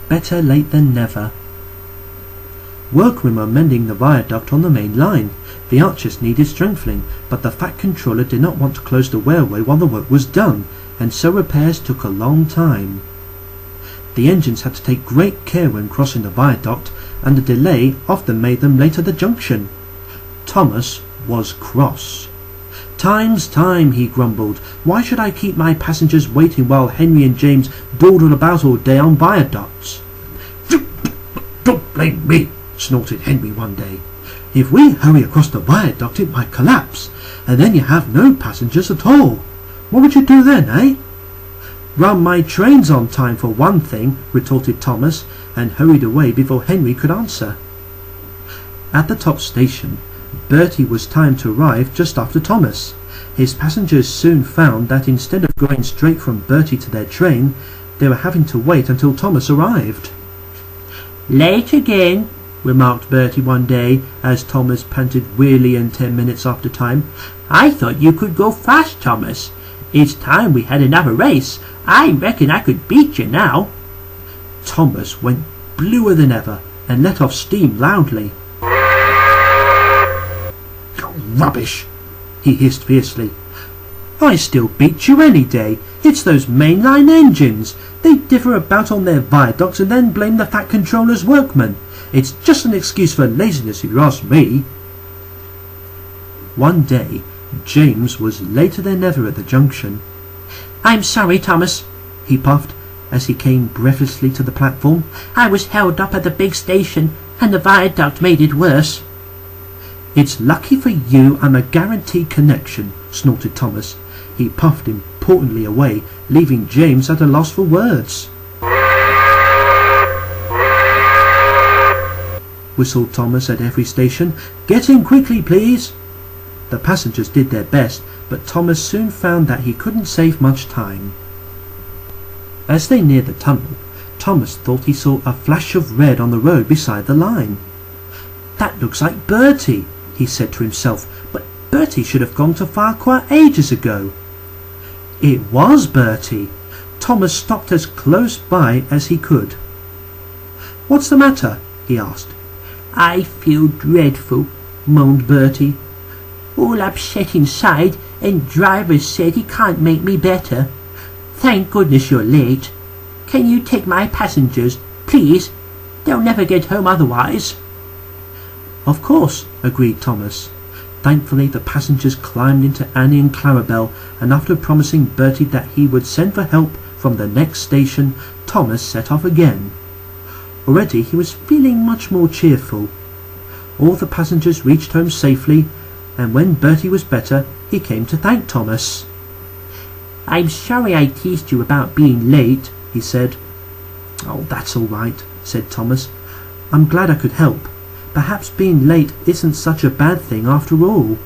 better late than never. Workmen were mending the viaduct on the main line. The arches needed strengthening, but the Fat Controller did not want to close the railway while the work was done, and so repairs took a long time. The engines had to take great care when crossing the viaduct, and the delay often made them late at the junction. Thomas was cross. "Time's time," he grumbled. "Why should I keep my passengers waiting while Henry and James dawdle about all day on viaducts?" "Don't blame me," snorted Henry one day. "If we hurry across the viaduct it might collapse, and then you have no passengers at all. What would you do then, eh?" "Run my trains on time for one thing," retorted Thomas, and hurried away before Henry could answer. At the top station, Bertie was timed to arrive just after Thomas. His passengers soon found that instead of going straight from Bertie to their train, they were having to wait until Thomas arrived. "Late again," remarked Bertie one day, as Thomas panted wearily and 10 minutes after time. "I thought you could go fast, Thomas. It's time we had another race. I reckon I could beat you now." Thomas went bluer than ever and let off steam loudly. "Rubbish!" he hissed fiercely. "I still beat you any day. It's those mainline engines. They differ about on their viaducts and then blame the Fat Controller's workmen. It's just an excuse for laziness if you ask me." One day, James was later than ever at the junction. "I'm sorry, Thomas," he puffed as he came breathlessly to the platform. "I was held up at the big station and the viaduct made it worse." "It's lucky for you I'm a guaranteed connection," snorted Thomas. He puffed importantly away, leaving James at a loss for words. Whistled Thomas at every station. "Get in quickly, please." The passengers did their best, but Thomas soon found that he couldn't save much time. As they neared the tunnel, Thomas thought he saw a flash of red on the road beside the line. "That looks like Bertie," he said to himself, "but Bertie should have gone to Farquhar ages ago." It was Bertie. Thomas stopped as close by as he could. "What's the matter?" he asked. "I feel dreadful," moaned Bertie. "All upset inside, and driver said he can't make me better. Thank goodness you're late. Can you take my passengers, please? They'll never get home otherwise." "Of course," agreed Thomas. Thankfully the passengers climbed into Annie and Clarabelle, and after promising Bertie that he would send for help from the next station, Thomas set off again. Already he was feeling much more cheerful. All the passengers reached home safely, and when Bertie was better, he came to thank Thomas. "I'm sorry I teased you about being late," he said. "Oh, that's all right," said Thomas. "I'm glad I could help. Perhaps being late isn't such a bad thing after all."